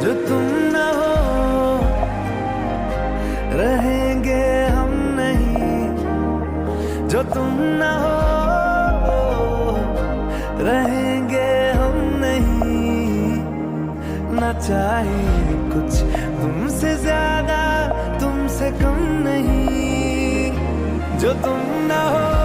जो तुम ना हो रहेंगे हम नहीं, जो तुम ना हो रहेंगे हम नहीं। ना चाहिए कुछ तुमसे ज्यादा, तुमसे कम नहीं। जो तुम ना हो